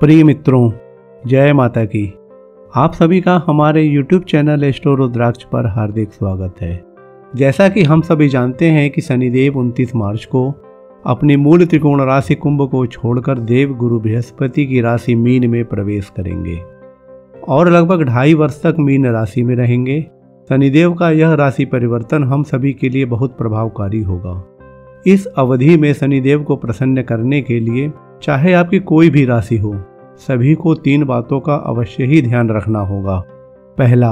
प्रिय मित्रों, जय माता की। आप सभी का हमारे YouTube चैनल एस्ट्रो रुद्राक्ष पर हार्दिक स्वागत है। जैसा कि हम सभी जानते हैं कि शनिदेव 29 मार्च को अपनी मूल त्रिकोण राशि कुंभ को छोड़कर देव गुरु बृहस्पति की राशि मीन में प्रवेश करेंगे और लगभग 2.5 वर्ष तक मीन राशि में रहेंगे। शनिदेव का यह राशि परिवर्तन हम सभी के लिए बहुत प्रभावकारी होगा। इस अवधि में शनिदेव को प्रसन्न करने के लिए चाहे आपकी कोई भी राशि हो, सभी को 3 बातों का अवश्य ही ध्यान रखना होगा। पहला,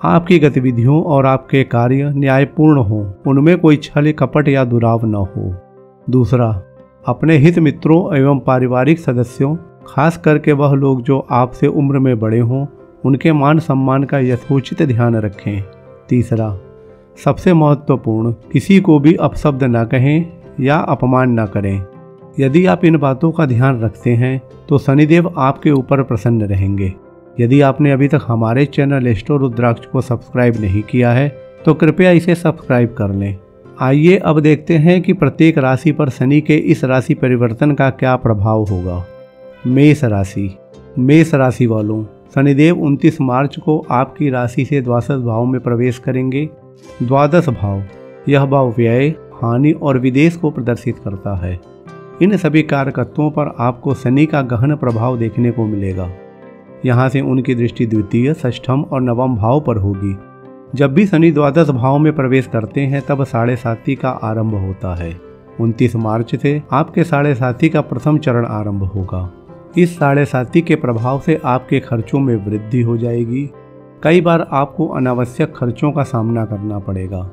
आपकी गतिविधियों और आपके कार्य न्यायपूर्ण हों, उनमें कोई छल कपट या दुराव न हो। दूसरा, अपने हित मित्रों एवं पारिवारिक सदस्यों, खास करके वह लोग जो आपसे उम्र में बड़े हों, उनके मान सम्मान का यथोचित ध्यान रखें। तीसरा, सबसे महत्वपूर्ण, किसी को भी अपशब्द न कहें या अपमान न करें। यदि आप इन बातों का ध्यान रखते हैं तो शनिदेव आपके ऊपर प्रसन्न रहेंगे। यदि आपने अभी तक हमारे चैनल एस्ट्रो रुद्राक्ष को सब्सक्राइब नहीं किया है तो कृपया इसे सब्सक्राइब कर लें। आइए अब देखते हैं कि प्रत्येक राशि पर शनि के इस राशि परिवर्तन का क्या प्रभाव होगा। मेष राशि। मेष राशि वालों, शनिदेव 29 मार्च को आपकी राशि से द्वादश भाव में प्रवेश करेंगे। द्वादश भाव, यह भाव व्यय, हानि और विदेश को प्रदर्शित करता है। इन सभी कारकत्वों पर आपको शनि का गहन प्रभाव देखने को मिलेगा। यहाँ से उनकी दृष्टि द्वितीय, षष्ठम और नवम भाव पर होगी। जब भी शनि द्वादश भाव में प्रवेश करते हैं तब 7.5 का आरंभ होता है। 29 मार्च से आपके 7.5 का प्रथम चरण आरंभ होगा। इस 7.5 के प्रभाव से आपके खर्चों में वृद्धि हो जाएगी। कई बार आपको अनावश्यक खर्चों का सामना करना पड़ेगा।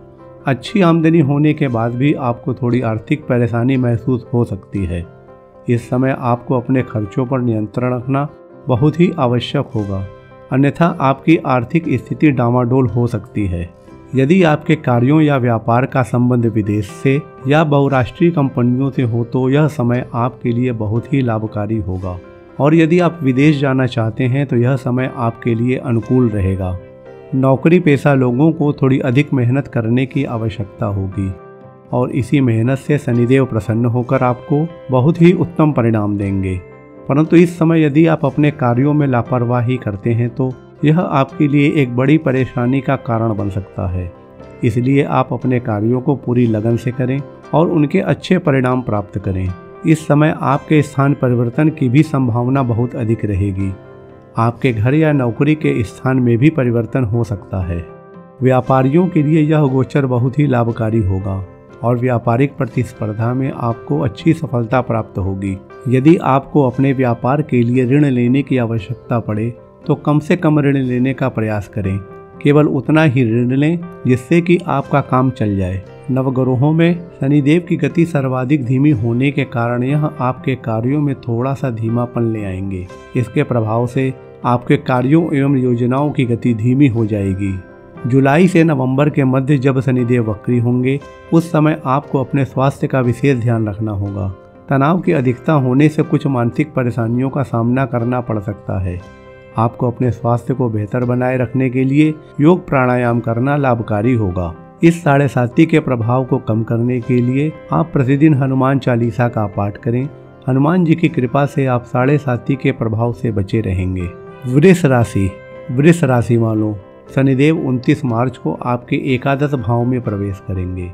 अच्छी आमदनी होने के बाद भी आपको थोड़ी आर्थिक परेशानी महसूस हो सकती है। इस समय आपको अपने खर्चों पर नियंत्रण रखना बहुत ही आवश्यक होगा, अन्यथा आपकी आर्थिक स्थिति डामाडोल हो सकती है। यदि आपके कार्यों या व्यापार का संबंध विदेश से या बहुराष्ट्रीय कंपनियों से हो तो यह समय आपके लिए बहुत ही लाभकारी होगा, और यदि आप विदेश जाना चाहते हैं तो यह समय आपके लिए अनुकूल रहेगा। नौकरी पेशा लोगों को थोड़ी अधिक मेहनत करने की आवश्यकता होगी और इसी मेहनत से शनिदेव प्रसन्न होकर आपको बहुत ही उत्तम परिणाम देंगे। परंतु इस समय यदि आप अपने कार्यों में लापरवाही करते हैं तो यह आपके लिए एक बड़ी परेशानी का कारण बन सकता है। इसलिए आप अपने कार्यों को पूरी लगन से करें और उनके अच्छे परिणाम प्राप्त करें। इस समय आपके स्थान परिवर्तन की भी संभावना बहुत अधिक रहेगी। आपके घर या नौकरी के स्थान में भी परिवर्तन हो सकता है। व्यापारियों के लिए यह गोचर बहुत ही लाभकारी होगा और व्यापारिक प्रतिस्पर्धा में आपको अच्छी सफलता प्राप्त होगी। यदि आपको अपने व्यापार के लिए ऋण लेने की आवश्यकता पड़े तो कम से कम ऋण लेने का प्रयास करें। केवल उतना ही ऋण लें जिससे कि आपका काम चल जाए। नवग्रहों में शनिदेव की गति सर्वाधिक धीमी होने के कारण यह आपके कार्यों में थोड़ा सा धीमापन ले आएंगे। इसके प्रभाव से आपके कार्यों एवं योजनाओं की गति धीमी हो जाएगी। जुलाई से नवंबर के मध्य जब शनिदेव वक्री होंगे उस समय आपको अपने स्वास्थ्य का विशेष ध्यान रखना होगा। तनाव की अधिकता होने से कुछ मानसिक परेशानियों का सामना करना पड़ सकता है। आपको अपने स्वास्थ्य को बेहतर बनाए रखने के लिए योग प्राणायाम करना लाभकारी होगा। इस 7.5 के प्रभाव को कम करने के लिए आप प्रतिदिन हनुमान चालीसा का पाठ करें। हनुमान जी की कृपा से आप 7.5 के प्रभाव से बचे रहेंगे। वृष राशि। वृष राशि वालों, शनिदेव 29 मार्च को आपके एकादश भाव में प्रवेश करेंगे।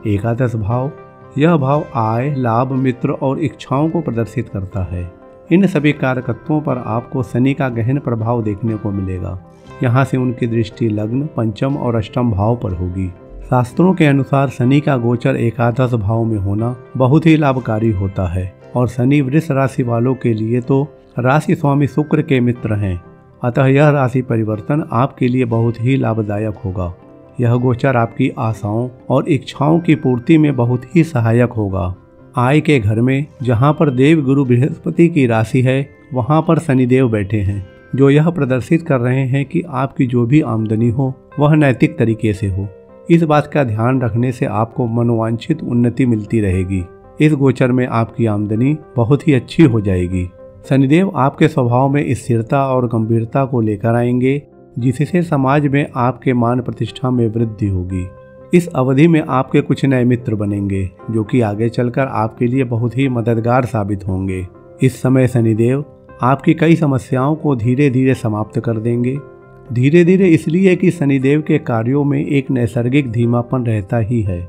एकादश भाव, यह भाव आय, लाभ, मित्र और इच्छाओं को प्रदर्शित करता है। इन सभी कारकत्वों पर आपको शनि का गहन प्रभाव देखने को मिलेगा। यहाँ से उनकी दृष्टि लग्न, पंचम और अष्टम भाव पर होगी। शास्त्रों के अनुसार शनि का गोचर एकादश भाव में होना बहुत ही लाभकारी होता है और शनि वृष राशि वालों के लिए तो राशि स्वामी शुक्र के मित्र हैं। अतः यह राशि परिवर्तन आपके लिए बहुत ही लाभदायक होगा। यह गोचर आपकी आशाओं और इच्छाओं की पूर्ति में बहुत ही सहायक होगा। आय के घर में जहाँ पर देव गुरु बृहस्पति की राशि है वहाँ पर शनिदेव बैठे हैं, जो यह प्रदर्शित कर रहे हैं कि आपकी जो भी आमदनी हो वह नैतिक तरीके से हो। इस बात का ध्यान रखने से आपको मनोवांछित उन्नति मिलती रहेगी। इस गोचर में आपकी आमदनी बहुत ही अच्छी हो जाएगी। शनिदेव आपके स्वभाव में स्थिरता और गंभीरता को लेकर आएंगे, जिससे समाज में आपके मान प्रतिष्ठा में वृद्धि होगी। इस अवधि में आपके कुछ नए मित्र बनेंगे जो कि आगे चलकर आपके लिए बहुत ही मददगार साबित होंगे। इस समय शनिदेव आपकी कई समस्याओं को धीरे धीरे समाप्त कर देंगे। धीरे धीरे इसलिए कि शनिदेव के कार्यों में एक नैसर्गिक धीमापन रहता ही है,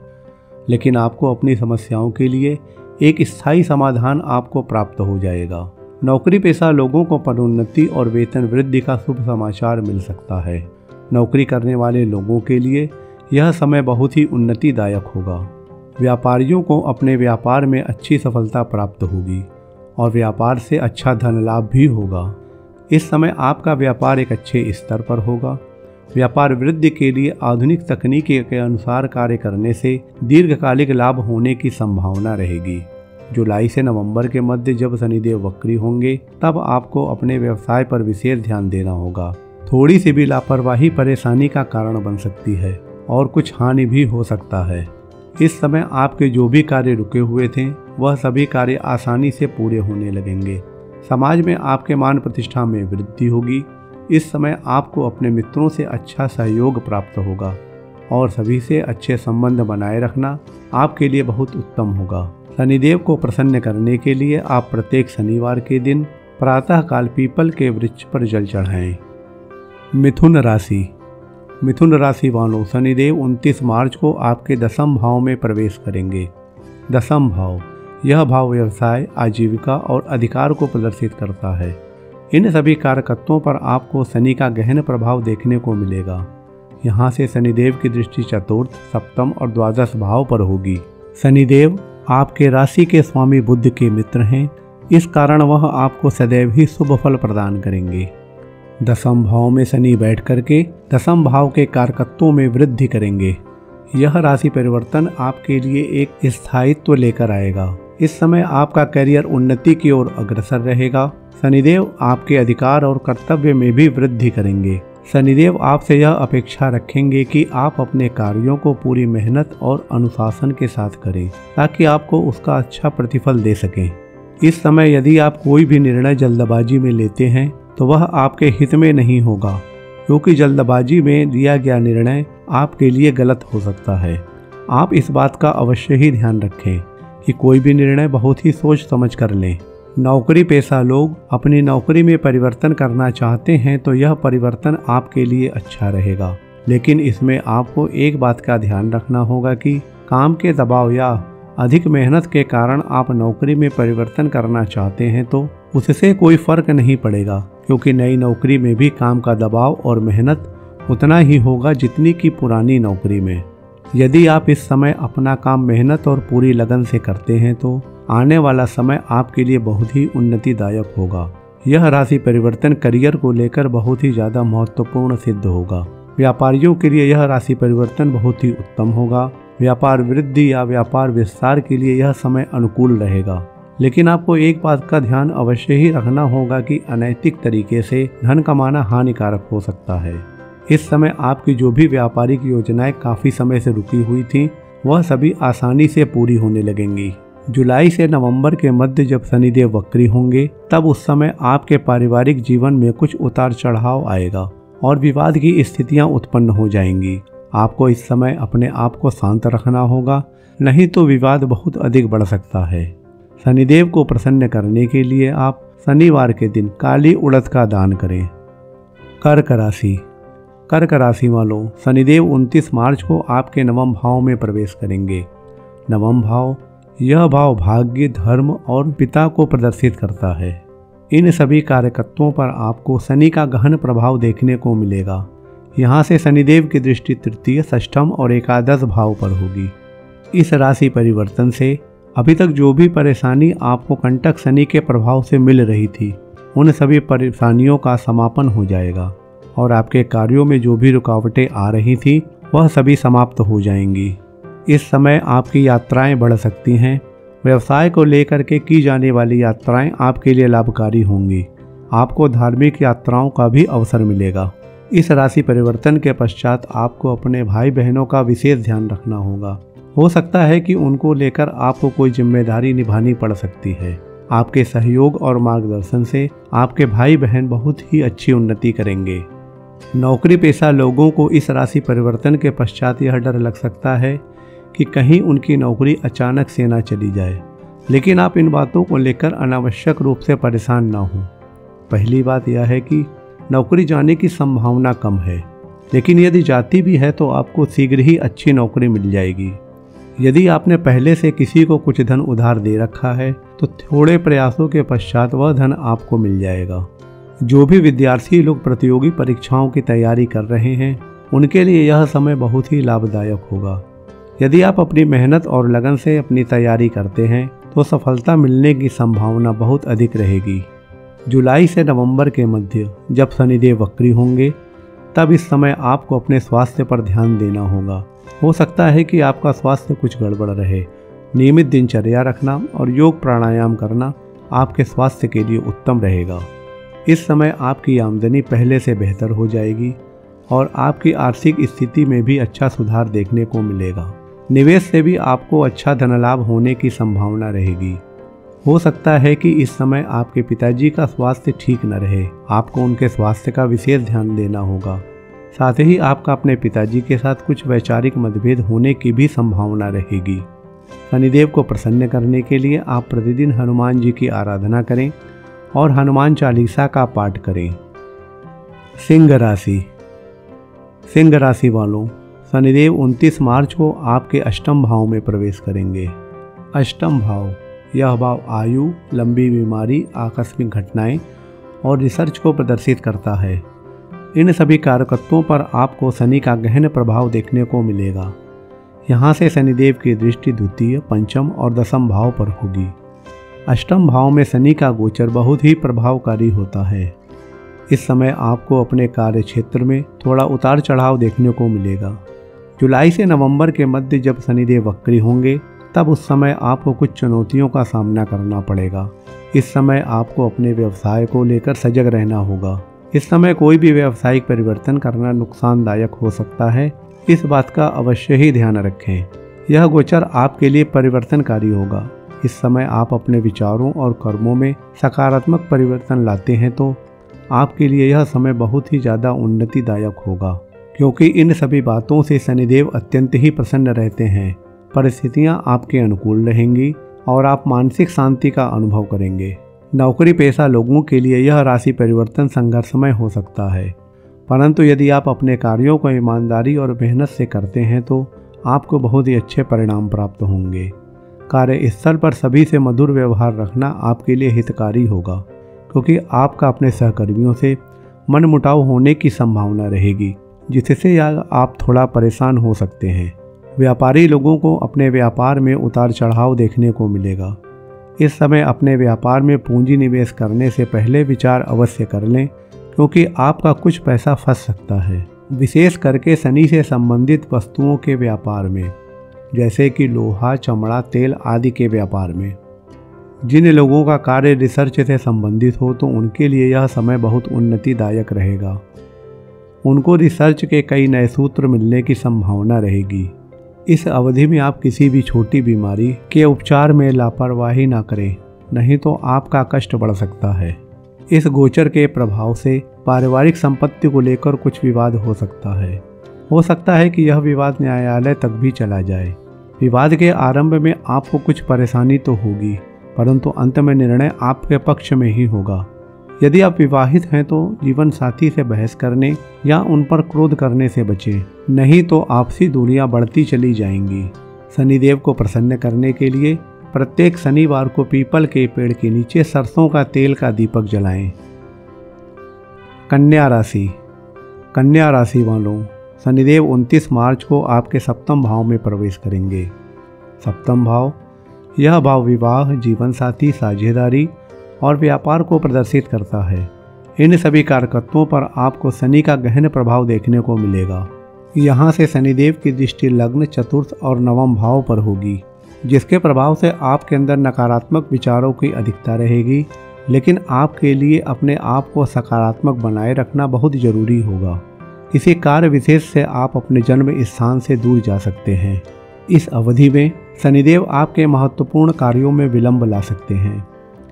लेकिन आपको अपनी समस्याओं के लिए एक स्थायी समाधान आपको प्राप्त हो जाएगा। नौकरी पेशा लोगों को पदोन्नति और वेतन वृद्धि का शुभ समाचार मिल सकता है। नौकरी करने वाले लोगों के लिए यह समय बहुत ही उन्नतिदायक होगा। व्यापारियों को अपने व्यापार में अच्छी सफलता प्राप्त होगी और व्यापार से अच्छा धन लाभ भी होगा। इस समय आपका व्यापार एक अच्छे स्तर पर होगा। व्यापार वृद्धि के लिए आधुनिक तकनीकी के अनुसार कार्य करने से दीर्घकालिक लाभ होने की संभावना रहेगी। जुलाई से नवंबर के मध्य जब शनिदेव वक्री होंगे तब आपको अपने व्यवसाय पर विशेष ध्यान देना होगा। थोड़ी सी भी लापरवाही परेशानी का कारण बन सकती है और कुछ हानि भी हो सकता है। इस समय आपके जो भी कार्य रुके हुए थे वह सभी कार्य आसानी से पूरे होने लगेंगे। समाज में आपके मान प्रतिष्ठा में वृद्धि होगी। इस समय आपको अपने मित्रों से अच्छा सहयोग प्राप्त होगा और सभी से अच्छे संबंध बनाए रखना आपके लिए बहुत उत्तम होगा। शनिदेव को प्रसन्न करने के लिए आप प्रत्येक शनिवार के दिन प्रातःकाल पीपल के वृक्ष पर जल चढ़ाएं। मिथुन राशि। मिथुन राशि वालों, शनिदेव 29 मार्च को आपके दशम भाव में प्रवेश करेंगे। दशम भाव, यह भाव व्यवसाय, आजीविका और अधिकार को प्रदर्शित करता है। इन सभी कारकत्वों पर आपको शनि का गहन प्रभाव देखने को मिलेगा। यहाँ से शनिदेव की दृष्टि चतुर्थ, सप्तम और द्वादश भाव पर होगी। शनिदेव आपके राशि के स्वामी बुध के मित्र हैं, इस कारण वह आपको सदैव ही शुभ फल प्रदान करेंगे। दशम भाव में शनि बैठ करके दशम भाव के कारकत्वों में वृद्धि करेंगे। यह राशि परिवर्तन आपके लिए एक स्थायित्व लेकर आएगा। इस समय आपका करियर उन्नति की ओर अग्रसर रहेगा। शनिदेव आपके अधिकार और कर्तव्य में भी वृद्धि करेंगे। शनिदेव आपसे यह अपेक्षा रखेंगे कि आप अपने कार्यों को पूरी मेहनत और अनुशासन के साथ करें ताकि आपको उसका अच्छा प्रतिफल दे सकें। इस समय यदि आप कोई भी निर्णय जल्दबाजी में लेते हैं तो वह आपके हित में नहीं होगा, क्योंकि जल्दबाजी में लिया गया निर्णय आपके लिए गलत हो सकता है। आप इस बात का अवश्य ही ध्यान रखें कि कोई भी निर्णय बहुत ही सोच समझ कर लें। नौकरी पेशा लोग अपनी नौकरी में परिवर्तन करना चाहते हैं तो यह परिवर्तन आपके लिए अच्छा रहेगा, लेकिन इसमें आपको एक बात का ध्यान रखना होगा कि काम के दबाव या अधिक मेहनत के कारण आप नौकरी में परिवर्तन करना चाहते हैं तो उससे कोई फर्क नहीं पड़ेगा, क्योंकि नई नौकरी में भी काम का दबाव और मेहनत उतना ही होगा जितनी कि पुरानी नौकरी में। यदि आप इस समय अपना काम मेहनत और पूरी लगन से करते हैं तो आने वाला समय आपके लिए बहुत ही उन्नतिदायक होगा। यह राशि परिवर्तन करियर को लेकर बहुत ही ज़्यादा महत्वपूर्ण सिद्ध होगा। व्यापारियों के लिए यह राशि परिवर्तन बहुत ही उत्तम होगा। व्यापार वृद्धि या व्यापार विस्तार के लिए यह समय अनुकूल रहेगा, लेकिन आपको एक बात का ध्यान अवश्य ही रखना होगा कि अनैतिक तरीके से धन कमाना हानिकारक हो सकता है। इस समय आपकी जो भी व्यापारिक योजनाएं काफ़ी समय से रुकी हुई थीं, वह सभी आसानी से पूरी होने लगेंगी। जुलाई से नवंबर के मध्य जब शनिदेव वक्री होंगे तब उस समय आपके पारिवारिक जीवन में कुछ उतार चढ़ाव आएगा और विवाद की स्थितियां उत्पन्न हो जाएंगी। आपको इस समय अपने आप को शांत रखना होगा, नहीं तो विवाद बहुत अधिक बढ़ सकता है। शनिदेव को प्रसन्न करने के लिए आप शनिवार के दिन काली उड़द का दान करें। कर्क राशि। कर्क राशि वालों, शनिदेव 29 मार्च को आपके नवम भाव में प्रवेश करेंगे। नवम भाव, यह भाव भाग्य, धर्म और पिता को प्रदर्शित करता है। इन सभी कारकत्वों पर आपको शनि का गहन प्रभाव देखने को मिलेगा। यहाँ से शनिदेव की दृष्टि तृतीय, षष्ठम और एकादश भाव पर होगी। इस राशि परिवर्तन से अभी तक जो भी परेशानी आपको कंटक शनि के प्रभाव से मिल रही थी, उन सभी परेशानियों का समापन हो जाएगा और आपके कार्यों में जो भी रुकावटें आ रही थी वह सभी समाप्त हो जाएंगी। इस समय आपकी यात्राएं बढ़ सकती हैं। व्यवसाय को लेकर के की जाने वाली यात्राएं आपके लिए लाभकारी होंगी। आपको धार्मिक यात्राओं का भी अवसर मिलेगा। इस राशि परिवर्तन के पश्चात आपको अपने भाई बहनों का विशेष ध्यान रखना होगा। हो सकता है कि उनको लेकर आपको कोई जिम्मेदारी निभानी पड़ सकती है। आपके सहयोग और मार्गदर्शन से आपके भाई बहन बहुत ही अच्छी उन्नति करेंगे। नौकरी पेशा लोगों को इस राशि परिवर्तन के पश्चात यह डर लग सकता है कि कहीं उनकी नौकरी अचानक से ना चली जाए, लेकिन आप इन बातों को लेकर अनावश्यक रूप से परेशान ना हों। पहली बात यह है कि नौकरी जाने की संभावना कम है, लेकिन यदि जाती भी है तो आपको शीघ्र ही अच्छी नौकरी मिल जाएगी। यदि आपने पहले से किसी को कुछ धन उधार दे रखा है तो थोड़े प्रयासों के पश्चात वह धन आपको मिल जाएगा। जो भी विद्यार्थी लोग प्रतियोगी परीक्षाओं की तैयारी कर रहे हैं उनके लिए यह समय बहुत ही लाभदायक होगा। यदि आप अपनी मेहनत और लगन से अपनी तैयारी करते हैं तो सफलता मिलने की संभावना बहुत अधिक रहेगी। जुलाई से नवंबर के मध्य जब शनिदेव वक्री होंगे तब इस समय आपको अपने स्वास्थ्य पर ध्यान देना होगा। हो सकता है कि आपका स्वास्थ्य कुछ गड़बड़ रहे। नियमित दिनचर्या रखना और योग प्राणायाम करना आपके स्वास्थ्य के लिए उत्तम रहेगा। इस समय आपकी आमदनी पहले से बेहतर हो जाएगी और आपकी आर्थिक स्थिति में भी अच्छा सुधार देखने को मिलेगा। निवेश से भी आपको अच्छा धनलाभ होने की संभावना रहेगी। हो सकता है कि इस समय आपके पिताजी का स्वास्थ्य ठीक न रहे, आपको उनके स्वास्थ्य का विशेष ध्यान देना होगा। साथ ही आपका अपने पिताजी के साथ कुछ वैचारिक मतभेद होने की भी संभावना रहेगी। शनिदेव को प्रसन्न करने के लिए आप प्रतिदिन हनुमान जी की आराधना करें और हनुमान चालीसा का पाठ करें। सिंह राशि। सिंह राशि वालों, शनिदेव 29 मार्च को आपके अष्टम भाव में प्रवेश करेंगे। अष्टम भाव, यह भाव आयु, लंबी बीमारी, आकस्मिक घटनाएं और रिसर्च को प्रदर्शित करता है। इन सभी कारकत्वों पर आपको शनि का गहन प्रभाव देखने को मिलेगा। यहाँ से शनिदेव की दृष्टि द्वितीय, पंचम और दसम भाव पर होगी। अष्टम भाव में शनि का गोचर बहुत ही प्रभावकारी होता है। इस समय आपको अपने कार्य क्षेत्र में थोड़ा उतार चढ़ाव देखने को मिलेगा। जुलाई से नवंबर के मध्य जब शनिदेव वक्री होंगे तब उस समय आपको कुछ चुनौतियों का सामना करना पड़ेगा। इस समय आपको अपने व्यवसाय को लेकर सजग रहना होगा। इस समय कोई भी व्यावसायिक परिवर्तन करना नुकसानदायक हो सकता है, इस बात का अवश्य ही ध्यान रखें। यह गोचर आपके लिए परिवर्तनकारी होगा। इस समय आप अपने विचारों और कर्मों में सकारात्मक परिवर्तन लाते हैं तो आपके लिए यह समय बहुत ही ज़्यादा उन्नतिदायक होगा, क्योंकि इन सभी बातों से शनिदेव अत्यंत ही प्रसन्न रहते हैं। परिस्थितियां आपके अनुकूल रहेंगी और आप मानसिक शांति का अनुभव करेंगे। नौकरी पेशा लोगों के लिए यह राशि परिवर्तन संघर्षमय हो सकता है, परंतु यदि आप अपने कार्यों को ईमानदारी और मेहनत से करते हैं तो आपको बहुत ही अच्छे परिणाम प्राप्त होंगे। कार्यस्थल पर सभी से मधुर व्यवहार रखना आपके लिए हितकारी होगा, क्योंकि आपका अपने सहकर्मियों से मनमुटाव होने की संभावना रहेगी, जिससे आप थोड़ा परेशान हो सकते हैं। व्यापारी लोगों को अपने व्यापार में उतार चढ़ाव देखने को मिलेगा। इस समय अपने व्यापार में पूंजी निवेश करने से पहले विचार अवश्य कर लें, क्योंकि आपका कुछ पैसा फंस सकता है। विशेष करके शनि से संबंधित वस्तुओं के व्यापार में, जैसे कि लोहा, चमड़ा, तेल आदि के व्यापार में। जिन लोगों का कार्य रिसर्च से संबंधित हो तो उनके लिए यह समय बहुत उन्नतिदायक रहेगा। उनको रिसर्च के कई नए सूत्र मिलने की संभावना रहेगी। इस अवधि में आप किसी भी छोटी बीमारी के उपचार में लापरवाही ना करें, नहीं तो आपका कष्ट बढ़ सकता है। इस गोचर के प्रभाव से पारिवारिक संपत्ति को लेकर कुछ विवाद हो सकता है कि यह विवाद न्यायालय तक भी चला जाए। विवाद के आरंभ में आपको कुछ परेशानी तो होगी, परंतु अंत में निर्णय आपके पक्ष में ही होगा। यदि आप विवाहित हैं तो जीवन साथी से बहस करने या उन पर क्रोध करने से बचें, नहीं तो आपसी दूरियां बढ़ती चली जाएंगी। शनिदेव को प्रसन्न करने के लिए प्रत्येक शनिवार को पीपल के पेड़ के नीचे सरसों का तेल का दीपक जलाएं। कन्या राशि। कन्या राशि वालों, शनिदेव 29 मार्च को आपके सप्तम भाव में प्रवेश करेंगे। सप्तम भाव, यह भाव विवाह, जीवन साथी, साझेदारी और व्यापार को प्रदर्शित करता है। इन सभी कारकत्वों पर आपको शनि का गहन प्रभाव देखने को मिलेगा। यहाँ से शनिदेव की दृष्टि लग्न, चतुर्थ और नवम भाव पर होगी, जिसके प्रभाव से आपके अंदर नकारात्मक विचारों की अधिकता रहेगी, लेकिन आपके लिए अपने आप को सकारात्मक बनाए रखना बहुत जरूरी होगा। किसी कार्य विशेष से आप अपने जन्म स्थान से दूर जा सकते हैं। इस अवधि में शनिदेव आपके महत्वपूर्ण कार्यों में विलंब ला सकते हैं।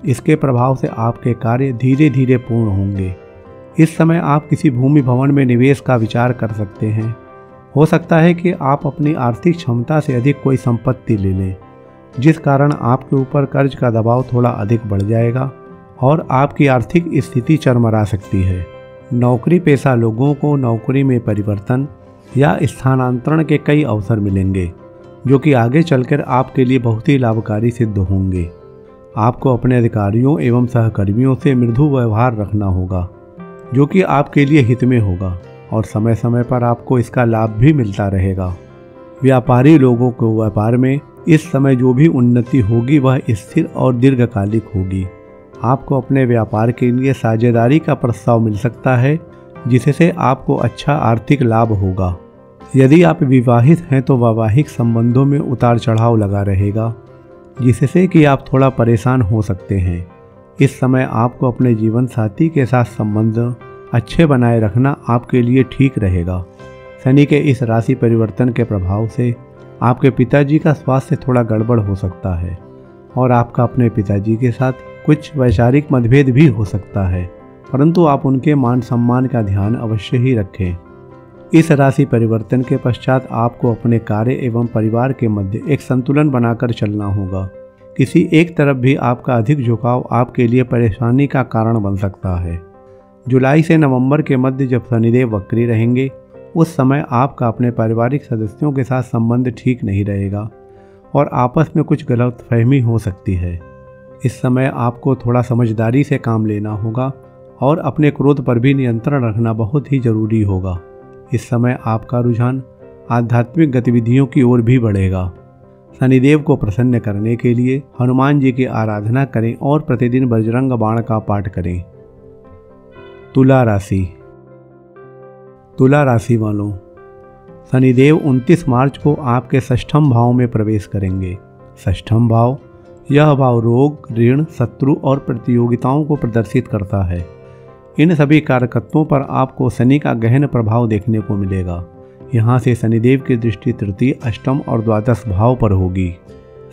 इसके प्रभाव से आपके कार्य धीरे धीरे पूर्ण होंगे। इस समय आप किसी भूमि भवन में निवेश का विचार कर सकते हैं। हो सकता है कि आप अपनी आर्थिक क्षमता से अधिक कोई संपत्ति ले लें, जिस कारण आपके ऊपर कर्ज का दबाव थोड़ा अधिक बढ़ जाएगा और आपकी आर्थिक स्थिति चरमरा सकती है। नौकरी पेशा लोगों को नौकरी में परिवर्तन या स्थानांतरण के कई अवसर मिलेंगे, जो कि आगे चलकर आपके लिए बहुत ही लाभकारी सिद्ध होंगे। आपको अपने अधिकारियों एवं सहकर्मियों से मृदु व्यवहार रखना होगा, जो कि आपके लिए हित में होगा और समय समय पर आपको इसका लाभ भी मिलता रहेगा। व्यापारी लोगों को व्यापार में इस समय जो भी उन्नति होगी वह स्थिर और दीर्घकालिक होगी। आपको अपने व्यापार के लिए साझेदारी का प्रस्ताव मिल सकता है, जिससे आपको अच्छा आर्थिक लाभ होगा। यदि आप विवाहित हैं तो वैवाहिक संबंधों में उतार चढ़ाव लगा रहेगा, जिससे कि आप थोड़ा परेशान हो सकते हैं। इस समय आपको अपने जीवन साथी के साथ संबंध अच्छे बनाए रखना आपके लिए ठीक रहेगा। शनि के इस राशि परिवर्तन के प्रभाव से आपके पिताजी का स्वास्थ्य थोड़ा गड़बड़ हो सकता है और आपका अपने पिताजी के साथ कुछ वैचारिक मतभेद भी हो सकता है, परंतु आप उनके मान सम्मान का ध्यान अवश्य ही रखें। इस राशि परिवर्तन के पश्चात आपको अपने कार्य एवं परिवार के मध्य एक संतुलन बनाकर चलना होगा। किसी एक तरफ भी आपका अधिक झुकाव आपके लिए परेशानी का कारण बन सकता है। जुलाई से नवंबर के मध्य जब शनिदेव वक्री रहेंगे, उस समय आपका अपने पारिवारिक सदस्यों के साथ संबंध ठीक नहीं रहेगा और आपस में कुछ गलतफहमी हो सकती है। इस समय आपको थोड़ा समझदारी से काम लेना होगा और अपने क्रोध पर भी नियंत्रण रखना बहुत ही जरूरी होगा। इस समय आपका रुझान आध्यात्मिक गतिविधियों की ओर भी बढ़ेगा। शनिदेव को प्रसन्न करने के लिए हनुमान जी की आराधना करें और प्रतिदिन बजरंग बाण का पाठ करें। तुला राशि। तुला राशि वालों, शनिदेव 29 मार्च को आपके षष्ठम भाव में प्रवेश करेंगे। षष्ठम भाव, यह भाव रोग, ऋण, शत्रु और प्रतियोगिताओं को प्रदर्शित करता है। इन सभी कारकत्वों पर आपको शनि का गहन प्रभाव देखने को मिलेगा। यहाँ से शनिदेव की दृष्टि तृतीय, अष्टम और द्वादश भाव पर होगी।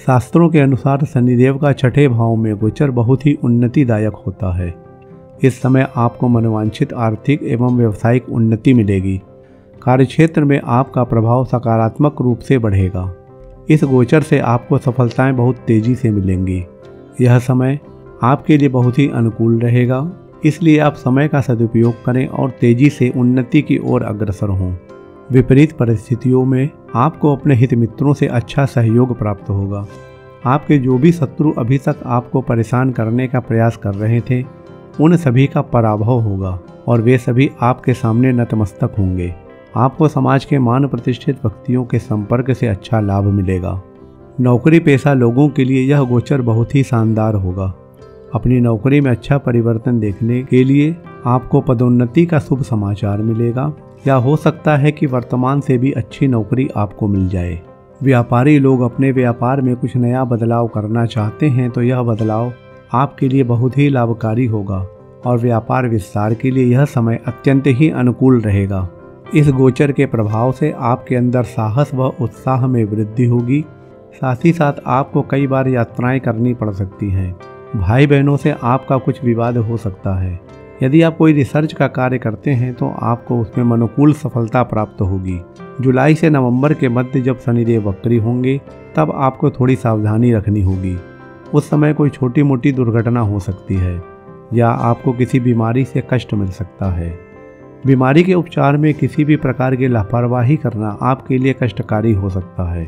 शास्त्रों के अनुसार शनिदेव का छठे भाव में गोचर बहुत ही उन्नतिदायक होता है। इस समय आपको मनोवांछित आर्थिक एवं व्यावसायिक उन्नति मिलेगी। कार्यक्षेत्र में आपका प्रभाव सकारात्मक रूप से बढ़ेगा। इस गोचर से आपको सफलताएं बहुत तेजी से मिलेंगी। यह समय आपके लिए बहुत ही अनुकूल रहेगा, इसलिए आप समय का सदुपयोग करें और तेजी से उन्नति की ओर अग्रसर हों। विपरीत परिस्थितियों में आपको अपने हित मित्रों से अच्छा सहयोग प्राप्त होगा। आपके जो भी शत्रु अभी तक आपको परेशान करने का प्रयास कर रहे थे, उन सभी का पराभव होगा और वे सभी आपके सामने नतमस्तक होंगे। आपको समाज के मान प्रतिष्ठित व्यक्तियों के संपर्क से अच्छा लाभ मिलेगा। नौकरी पेशा लोगों के लिए यह गोचर बहुत ही शानदार होगा। अपनी नौकरी में अच्छा परिवर्तन देखने के लिए आपको पदोन्नति का शुभ समाचार मिलेगा या हो सकता है कि वर्तमान से भी अच्छी नौकरी आपको मिल जाए। व्यापारी लोग अपने व्यापार में कुछ नया बदलाव करना चाहते हैं तो यह बदलाव आपके लिए बहुत ही लाभकारी होगा और व्यापार विस्तार के लिए यह समय अत्यंत ही अनुकूल रहेगा। इस गोचर के प्रभाव से आपके अंदर साहस व उत्साह में वृद्धि होगी। साथ ही साथ आपको कई बार यात्राएं करनी पड़ सकती हैं। भाई बहनों से आपका कुछ विवाद हो सकता है। यदि आप कोई रिसर्च का कार्य करते हैं तो आपको उसमें अनुकूल सफलता प्राप्त होगी। जुलाई से नवंबर के मध्य जब शनिदेव वक्री होंगे, तब आपको थोड़ी सावधानी रखनी होगी। उस समय कोई छोटी मोटी दुर्घटना हो सकती है या आपको किसी बीमारी से कष्ट मिल सकता है। बीमारी के उपचार में किसी भी प्रकार की लापरवाही करना आपके लिए कष्टकारी हो सकता है।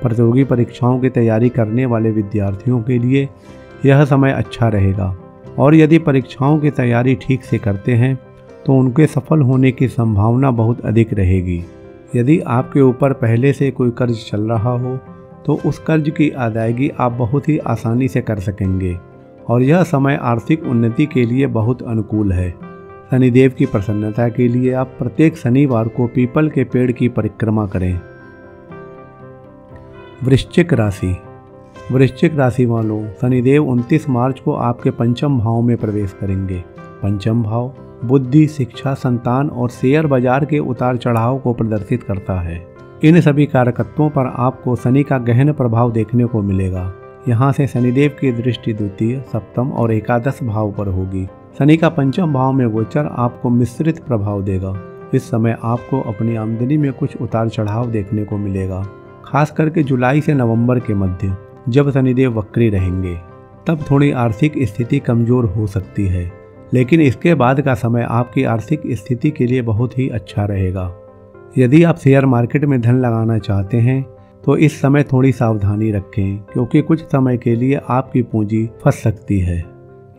प्रतियोगी परीक्षाओं की तैयारी करने वाले विद्यार्थियों के लिए यह समय अच्छा रहेगा और यदि परीक्षाओं की तैयारी ठीक से करते हैं तो उनके सफल होने की संभावना बहुत अधिक रहेगी। यदि आपके ऊपर पहले से कोई कर्ज चल रहा हो तो उस कर्ज की अदायगी आप बहुत ही आसानी से कर सकेंगे और यह समय आर्थिक उन्नति के लिए बहुत अनुकूल है। शनिदेव की प्रसन्नता के लिए आप प्रत्येक शनिवार को पीपल के पेड़ की परिक्रमा करें। वृश्चिक राशि। वृश्चिक राशि वालों, शनिदेव 29 मार्च को आपके पंचम भाव में प्रवेश करेंगे। पंचम भाव बुद्धि, शिक्षा, संतान और शेयर बाजार के उतार चढ़ाव को प्रदर्शित करता है। इन सभी कारकत्वों पर आपको शनि का गहन प्रभाव देखने को मिलेगा। यहाँ से शनिदेव की दृष्टि द्वितीय, सप्तम और एकादश भाव पर होगी। शनि का पंचम भाव में गोचर आपको मिश्रित प्रभाव देगा। इस समय आपको अपनी आमदनी में कुछ उतार चढ़ाव देखने को मिलेगा, खास करके जुलाई से नवंबर के मध्य जब शनिदेव वक्री रहेंगे। तब थोड़ी आर्थिक स्थिति कमज़ोर हो सकती है, लेकिन इसके बाद का समय आपकी आर्थिक स्थिति के लिए बहुत ही अच्छा रहेगा। यदि आप शेयर मार्केट में धन लगाना चाहते हैं तो इस समय थोड़ी सावधानी रखें, क्योंकि कुछ समय के लिए आपकी पूंजी फंस सकती है।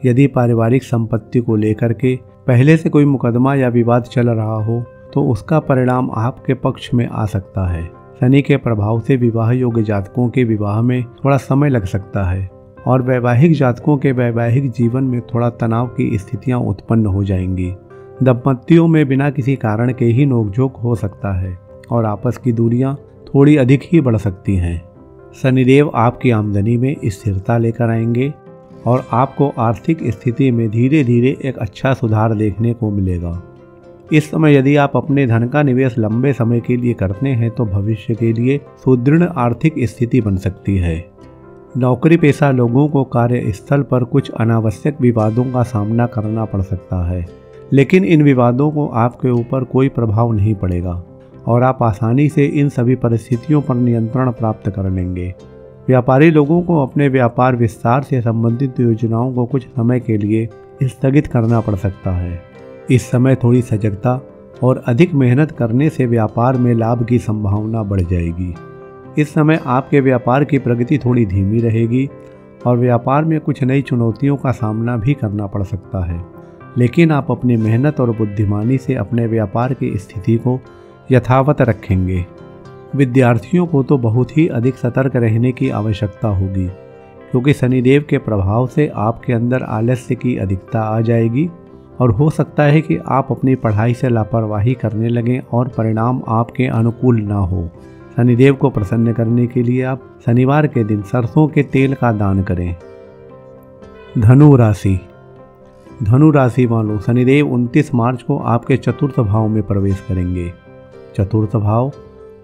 यदि पारिवारिक संपत्ति को लेकर के पहले से कोई मुकदमा या विवाद चल रहा हो तो उसका परिणाम आपके पक्ष में आ सकता है। शनि के प्रभाव से विवाह योग्य जातकों के विवाह में थोड़ा समय लग सकता है और वैवाहिक जातकों के वैवाहिक जीवन में थोड़ा तनाव की स्थितियां उत्पन्न हो जाएंगी। दंपतियों में बिना किसी कारण के ही नोकझोंक हो सकता है और आपस की दूरियां थोड़ी अधिक ही बढ़ सकती हैं। शनिदेव आपकी आमदनी में स्थिरता लेकर आएंगे और आपको आर्थिक स्थिति में धीरे धीरे एक अच्छा सुधार देखने को मिलेगा। इस समय यदि आप अपने धन का निवेश लंबे समय के लिए करते हैं तो भविष्य के लिए सुदृढ़ आर्थिक स्थिति बन सकती है। नौकरी पेशा लोगों को कार्यस्थल पर कुछ अनावश्यक विवादों का सामना करना पड़ सकता है, लेकिन इन विवादों को आपके ऊपर कोई प्रभाव नहीं पड़ेगा और आप आसानी से इन सभी परिस्थितियों पर नियंत्रण प्राप्त कर लेंगे। व्यापारी लोगों को अपने व्यापार विस्तार से संबंधित योजनाओं को कुछ समय के लिए स्थगित करना पड़ सकता है। इस समय थोड़ी सजगता और अधिक मेहनत करने से व्यापार में लाभ की संभावना बढ़ जाएगी। इस समय आपके व्यापार की प्रगति थोड़ी धीमी रहेगी और व्यापार में कुछ नई चुनौतियों का सामना भी करना पड़ सकता है, लेकिन आप अपनी मेहनत और बुद्धिमानी से अपने व्यापार की स्थिति को यथावत रखेंगे। विद्यार्थियों को तो बहुत ही अधिक सतर्क रहने की आवश्यकता होगी, क्योंकि शनिदेव के प्रभाव से आपके अंदर आलस्य की अधिकता आ जाएगी और हो सकता है कि आप अपनी पढ़ाई से लापरवाही करने लगें और परिणाम आपके अनुकूल ना हो। शनिदेव को प्रसन्न करने के लिए आप शनिवार के दिन सरसों के तेल का दान करें। धनु राशि। धनु राशि वालों, शनिदेव 29 मार्च को आपके चतुर्थ भाव में प्रवेश करेंगे। चतुर्थ भाव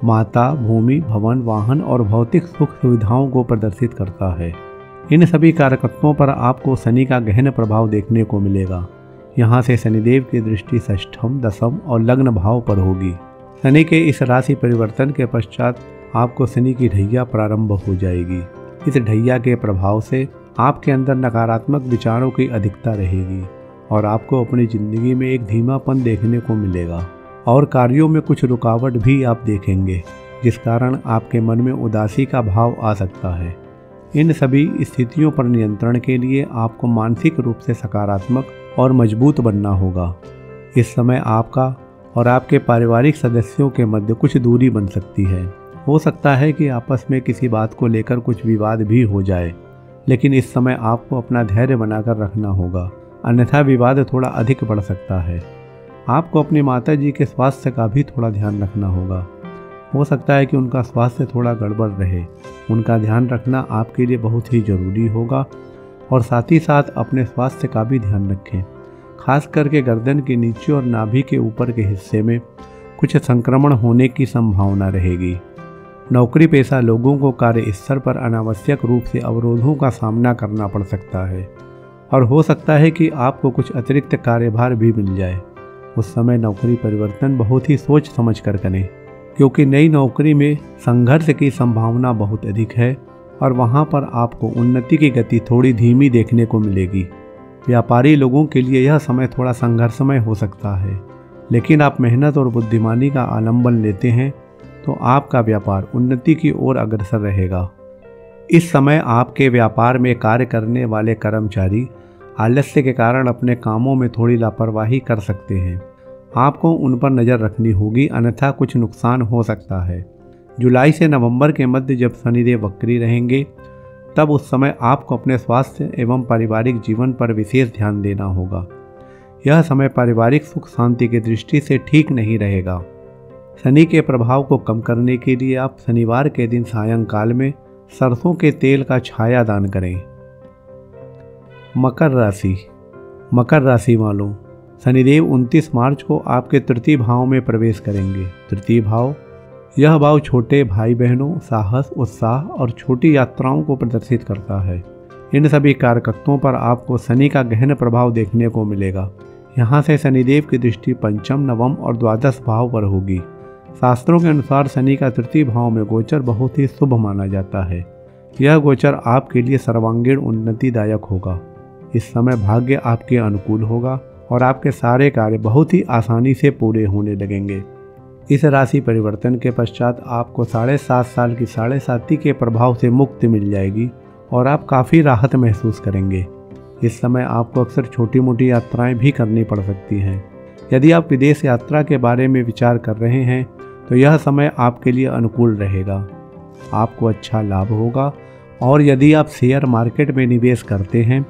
माता, भूमि, भवन, वाहन और भौतिक सुख सुविधाओं को प्रदर्शित करता है। इन सभी कारकत्वों पर आपको शनि का गहन प्रभाव देखने को मिलेगा। यहाँ से शनिदेव की दृष्टि षष्ठम, दशम और लग्न भाव पर होगी। शनि के इस राशि परिवर्तन के पश्चात आपको शनि की ढैया प्रारंभ हो जाएगी। इस ढैया के प्रभाव से आपके अंदर नकारात्मक विचारों की अधिकता रहेगी और आपको अपनी ज़िंदगी में एक धीमापन देखने को मिलेगा और कार्यों में कुछ रुकावट भी आप देखेंगे, जिस कारण आपके मन में उदासी का भाव आ सकता है। इन सभी स्थितियों पर नियंत्रण के लिए आपको मानसिक रूप से सकारात्मक और मजबूत बनना होगा। इस समय आपका और आपके पारिवारिक सदस्यों के मध्य कुछ दूरी बन सकती है। हो सकता है कि आपस में किसी बात को लेकर कुछ विवाद भी हो जाए, लेकिन इस समय आपको अपना धैर्य बनाकर रखना होगा, अन्यथा विवाद थोड़ा अधिक बढ़ सकता है। आपको अपनी माता जी के स्वास्थ्य का भी थोड़ा ध्यान रखना होगा। हो सकता है कि उनका स्वास्थ्य थोड़ा गड़बड़ रहे। उनका ध्यान रखना आपके लिए बहुत ही ज़रूरी होगा और साथ ही साथ अपने स्वास्थ्य का भी ध्यान रखें। खास करके गर्दन के नीचे और नाभि के ऊपर के हिस्से में कुछ संक्रमण होने की संभावना रहेगी। नौकरी पेशा लोगों को कार्यस्थल पर अनावश्यक रूप से अवरोधों का सामना करना पड़ सकता है और हो सकता है कि आपको कुछ अतिरिक्त कार्यभार भी मिल जाए। उस समय नौकरी परिवर्तन बहुत ही सोच समझ कर करें, क्योंकि नई नौकरी में संघर्ष की संभावना बहुत अधिक है और वहां पर आपको उन्नति की गति थोड़ी धीमी देखने को मिलेगी। व्यापारी लोगों के लिए यह समय थोड़ा संघर्षमय हो सकता है, लेकिन आप मेहनत और बुद्धिमानी का आलंबन लेते हैं तो आपका व्यापार उन्नति की ओर अग्रसर रहेगा। इस समय आपके व्यापार में कार्य करने वाले कर्मचारी आलस्य के कारण अपने कामों में थोड़ी लापरवाही कर सकते हैं। आपको उन पर नज़र रखनी होगी, अन्यथा कुछ नुकसान हो सकता है। जुलाई से नवंबर के मध्य जब शनिदेव वक्री रहेंगे, तब उस समय आपको अपने स्वास्थ्य एवं पारिवारिक जीवन पर विशेष ध्यान देना होगा। यह समय पारिवारिक सुख शांति की दृष्टि से ठीक नहीं रहेगा। शनि के प्रभाव को कम करने के लिए आप शनिवार के दिन सायंकाल में सरसों के तेल का छाया दान करें। मकर राशि। मकर राशि वालों, शनिदेव 29 मार्च को आपके तृतीय भाव में प्रवेश करेंगे। तृतीय भाव, यह भाव छोटे भाई बहनों, साहस, उत्साह और छोटी यात्राओं को प्रदर्शित करता है। इन सभी कारकत्वों पर आपको शनि का गहन प्रभाव देखने को मिलेगा। यहाँ से शनिदेव की दृष्टि पंचम, नवम और द्वादश भाव पर होगी। शास्त्रों के अनुसार शनि का तृतीय भाव में गोचर बहुत ही शुभ माना जाता है। यह गोचर आपके लिए सर्वांगीण उन्नतिदायक होगा। इस समय भाग्य आपके अनुकूल होगा और आपके सारे कार्य बहुत ही आसानी से पूरे होने लगेंगे। इस राशि परिवर्तन के पश्चात आपको 7.5 साल की 7.5 के प्रभाव से मुक्ति मिल जाएगी और आप काफ़ी राहत महसूस करेंगे। इस समय आपको अक्सर छोटी मोटी यात्राएं भी करनी पड़ सकती हैं। यदि आप विदेश यात्रा के बारे में विचार कर रहे हैं तो यह समय आपके लिए अनुकूल रहेगा। आपको अच्छा लाभ होगा और यदि आप शेयर मार्केट में निवेश करते हैं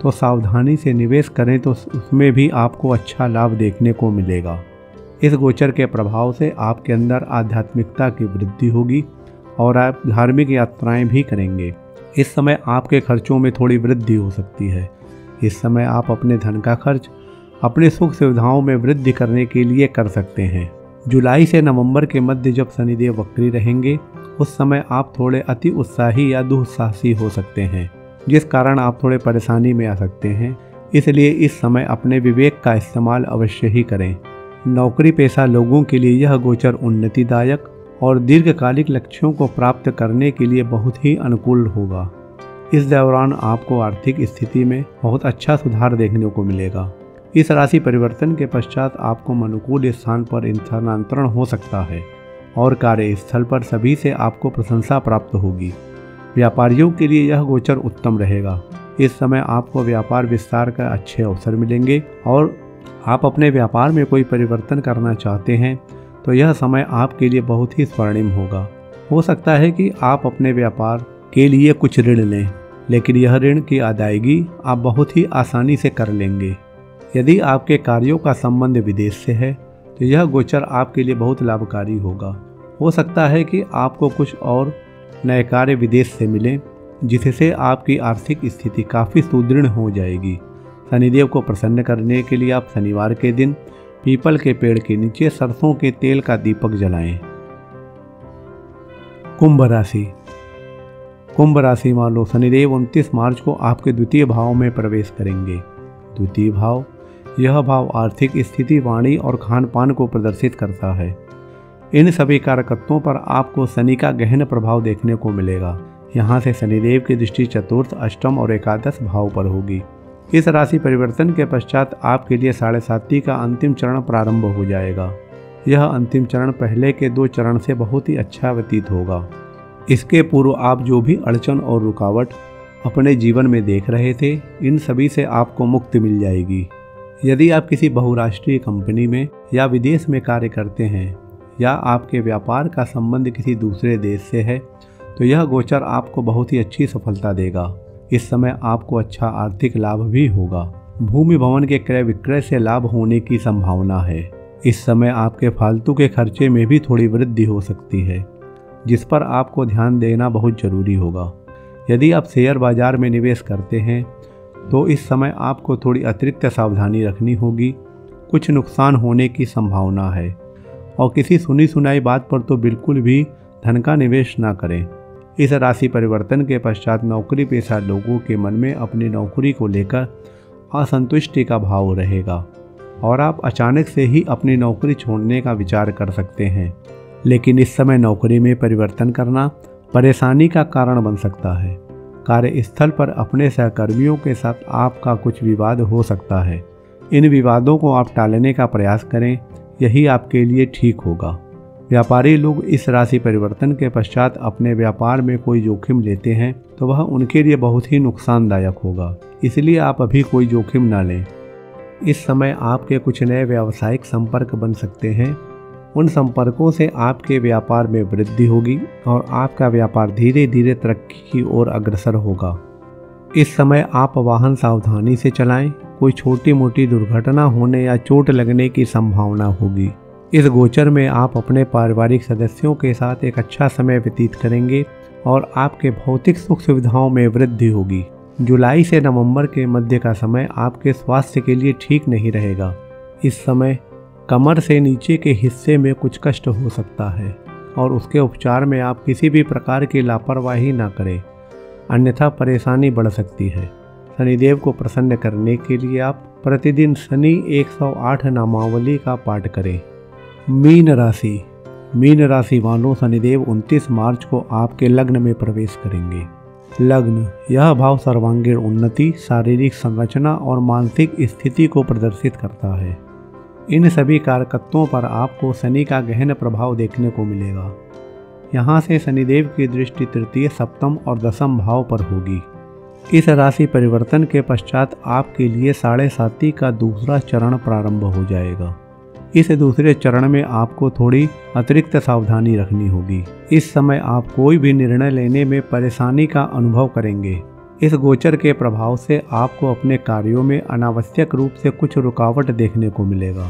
तो सावधानी से निवेश करें तो उसमें भी आपको अच्छा लाभ देखने को मिलेगा। इस गोचर के प्रभाव से आपके अंदर आध्यात्मिकता की वृद्धि होगी और आप धार्मिक यात्राएं भी करेंगे। इस समय आपके खर्चों में थोड़ी वृद्धि हो सकती है। इस समय आप अपने धन का खर्च अपनी सुख सुविधाओं में वृद्धि करने के लिए कर सकते हैं। जुलाई से नवंबर के मध्य जब शनिदेव वक्री रहेंगे उस समय आप थोड़े अति उत्साही या दुस्साहसी हो सकते हैं, जिस कारण आप थोड़े परेशानी में आ सकते हैं। इसलिए इस समय अपने विवेक का इस्तेमाल अवश्य ही करें। नौकरी पेशा लोगों के लिए यह गोचर उन्नतिदायक और दीर्घकालिक लक्ष्यों को प्राप्त करने के लिए बहुत ही अनुकूल होगा। इस दौरान आपको आर्थिक स्थिति में बहुत अच्छा सुधार देखने को मिलेगा। इस राशि परिवर्तन के पश्चात आपको अनुकूल स्थान पर स्थानांतरण हो सकता है और कार्यस्थल पर सभी से आपको प्रशंसा प्राप्त होगी। व्यापारियों के लिए यह गोचर उत्तम रहेगा। इस समय आपको व्यापार विस्तार का अच्छे अवसर मिलेंगे और आप अपने व्यापार में कोई परिवर्तन करना चाहते हैं तो यह समय आपके लिए बहुत ही स्वर्णिम होगा। हो सकता है कि आप अपने व्यापार के लिए कुछ ऋण लें, लेकिन यह ऋण की अदायगी आप बहुत ही आसानी से कर लेंगे। यदि आपके कार्यों का संबंध विदेश से है तो यह गोचर आपके लिए बहुत लाभकारी होगा। हो सकता है कि आपको कुछ और नए कार्य विदेश से मिलें, जिससे आपकी आर्थिक स्थिति काफ़ी सुदृढ़ हो जाएगी। शनिदेव को प्रसन्न करने के लिए आप शनिवार के दिन पीपल के पेड़ के नीचे सरसों के तेल का दीपक जलाएं। कुंभ राशि। कुंभ राशि वालों, शनिदेव 29 मार्च को आपके द्वितीय भाव में प्रवेश करेंगे। द्वितीय भाव, यह भाव आर्थिक स्थिति, वाणी और खान पान को प्रदर्शित करता है। इन सभी कारकत्वों पर आपको शनि का गहन प्रभाव देखने को मिलेगा। यहाँ से शनिदेव की दृष्टि चतुर्थ, अष्टम और एकादश भाव पर होगी। इस राशि परिवर्तन के पश्चात आपके लिए 7.5 का अंतिम चरण प्रारंभ हो जाएगा। यह अंतिम चरण पहले के 2 चरण से बहुत ही अच्छा व्यतीत होगा। इसके पूर्व आप जो भी अड़चन और रुकावट अपने जीवन में देख रहे थे, इन सभी से आपको मुक्ति मिल जाएगी। यदि आप किसी बहुराष्ट्रीय कंपनी में या विदेश में कार्य करते हैं या आपके व्यापार का संबंध किसी दूसरे देश से है तो यह गोचर आपको बहुत ही अच्छी सफलता देगा। इस समय आपको अच्छा आर्थिक लाभ भी होगा। भूमि भवन के क्रय विक्रय से लाभ होने की संभावना है। इस समय आपके फालतू के खर्चे में भी थोड़ी वृद्धि हो सकती है, जिस पर आपको ध्यान देना बहुत जरूरी होगा। यदि आप शेयर बाजार में निवेश करते हैं तो इस समय आपको थोड़ी अतिरिक्त सावधानी रखनी होगी। कुछ नुकसान होने की संभावना है और किसी सुनी सुनाई बात पर तो बिल्कुल भी धन का निवेश ना करें। इस राशि परिवर्तन के पश्चात नौकरी पेशा लोगों के मन में अपनी नौकरी को लेकर असंतुष्टि का भाव रहेगा और आप अचानक से ही अपनी नौकरी छोड़ने का विचार कर सकते हैं। लेकिन इस समय नौकरी में परिवर्तन करना परेशानी का कारण बन सकता है। कार्यस्थल पर अपने सहकर्मियों के साथ आपका कुछ विवाद हो सकता है। इन विवादों को आप टालने का प्रयास करें, यही आपके लिए ठीक होगा। व्यापारी लोग इस राशि परिवर्तन के पश्चात अपने व्यापार में कोई जोखिम लेते हैं तो वह उनके लिए बहुत ही नुकसानदायक होगा, इसलिए आप अभी कोई जोखिम ना लें। इस समय आपके कुछ नए व्यावसायिक संपर्क बन सकते हैं। उन संपर्कों से आपके व्यापार में वृद्धि होगी और आपका व्यापार धीरे धीरे तरक्की की ओर अग्रसर होगा। इस समय आप वाहन सावधानी से चलाएं। कोई छोटी मोटी दुर्घटना होने या चोट लगने की संभावना होगी। इस गोचर में आप अपने पारिवारिक सदस्यों के साथ एक अच्छा समय व्यतीत करेंगे और आपके भौतिक सुख सुविधाओं में वृद्धि होगी। जुलाई से नवंबर के मध्य का समय आपके स्वास्थ्य के लिए ठीक नहीं रहेगा। इस समय कमर से नीचे के हिस्से में कुछ कष्ट हो सकता है और उसके उपचार में आप किसी भी प्रकार की लापरवाही ना करें, अन्यथा परेशानी बढ़ सकती है। शनिदेव को प्रसन्न करने के लिए आप प्रतिदिन शनि 108 नामावली का पाठ करें। मीन राशि वालों, शनिदेव 29 मार्च को आपके लग्न में प्रवेश करेंगे। लग्न, यह भाव सर्वांगीण उन्नति, शारीरिक संरचना और मानसिक स्थिति को प्रदर्शित करता है। इन सभी कारकत्वों पर आपको शनि का गहन प्रभाव देखने को मिलेगा। यहाँ से शनिदेव की दृष्टि तृतीय, सप्तम और दसम भाव पर होगी। इस राशि परिवर्तन के पश्चात आपके लिए 7.5 का दूसरा चरण प्रारंभ हो जाएगा। इस दूसरे चरण में आपको थोड़ी अतिरिक्त सावधानी रखनी होगी। इस समय आप कोई भी निर्णय लेने में परेशानी का अनुभव करेंगे। इस गोचर के प्रभाव से आपको अपने कार्यों में अनावश्यक रूप से कुछ रुकावट देखने को मिलेगा।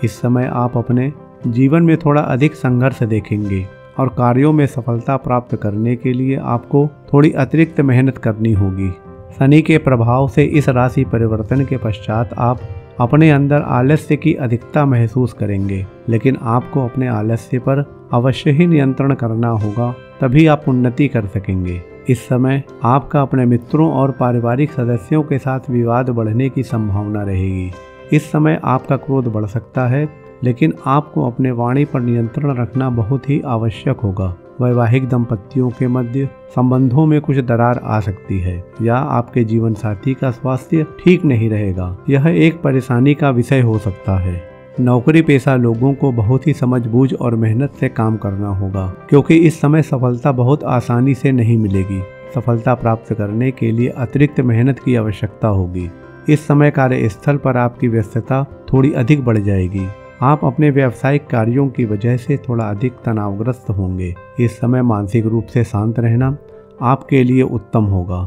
इस समय आप अपने जीवन में थोड़ा अधिक संघर्ष देखेंगे और कार्यों में सफलता प्राप्त करने के लिए आपको थोड़ी अतिरिक्त मेहनत करनी होगी। शनि के प्रभाव से इस राशि परिवर्तन के पश्चात आप अपने अंदर आलस्य की अधिकता महसूस करेंगे, लेकिन आपको अपने आलस्य पर अवश्य ही नियंत्रण करना होगा, तभी आप उन्नति कर सकेंगे। इस समय आपका अपने मित्रों और पारिवारिक सदस्यों के साथ विवाद बढ़ने की संभावना रहेगी। इस समय आपका क्रोध बढ़ सकता है, लेकिन आपको अपने वाणी पर नियंत्रण रखना बहुत ही आवश्यक होगा। वैवाहिक दंपतियों के मध्य संबंधों में कुछ दरार आ सकती है या आपके जीवन साथी का स्वास्थ्य ठीक नहीं रहेगा। यह एक परेशानी का विषय हो सकता है। नौकरी पेशा लोगों को बहुत ही समझबूझ और मेहनत से काम करना होगा, क्योंकि इस समय सफलता बहुत आसानी से नहीं मिलेगी। सफलता प्राप्त करने के लिए अतिरिक्त मेहनत की आवश्यकता होगी। इस समय कार्यस्थल पर आपकी व्यस्तता थोड़ी अधिक बढ़ जाएगी। आप अपने व्यावसायिक कार्यों की वजह से थोड़ा अधिक तनावग्रस्त होंगे। इस समय मानसिक रूप से शांत रहना आपके लिए उत्तम होगा।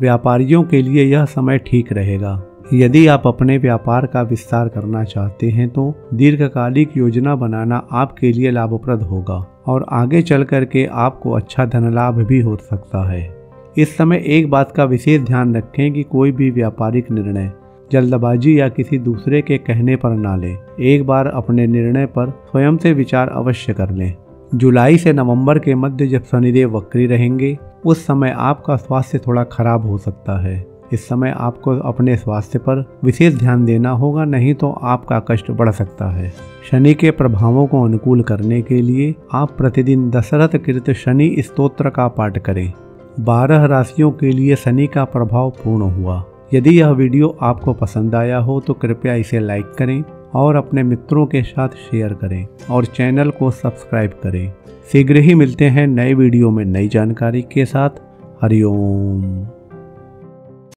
व्यापारियों के लिए यह समय ठीक रहेगा। यदि आप अपने व्यापार का विस्तार करना चाहते हैं तो दीर्घकालिक योजना बनाना आपके लिए लाभप्रद होगा और आगे चल करके आपको अच्छा धन लाभ भी हो सकता है। इस समय एक बात का विशेष ध्यान रखें कि कोई भी व्यापारिक निर्णय जल्दबाजी या किसी दूसरे के कहने पर ना लें। एक बार अपने निर्णय पर स्वयं से विचार अवश्य कर लें। जुलाई से नवंबर के मध्य जब शनिदेव वक्री रहेंगे, उस समय आपका स्वास्थ्य थोड़ा खराब हो सकता है। इस समय आपको अपने स्वास्थ्य पर विशेष ध्यान देना होगा, नहीं तो आपका कष्ट बढ़ सकता है। शनि के प्रभावों को अनुकूल करने के लिए आप प्रतिदिन दशरथ कृत शनि स्तोत्र का पाठ करें। 12 राशियों के लिए शनि का प्रभाव पूर्ण हुआ। यदि यह वीडियो आपको पसंद आया हो तो कृपया इसे लाइक करें और अपने मित्रों के साथ शेयर करें और चैनल को सब्सक्राइब करें। शीघ्र ही मिलते हैं नए वीडियो में नई जानकारी के साथ। हरिओम।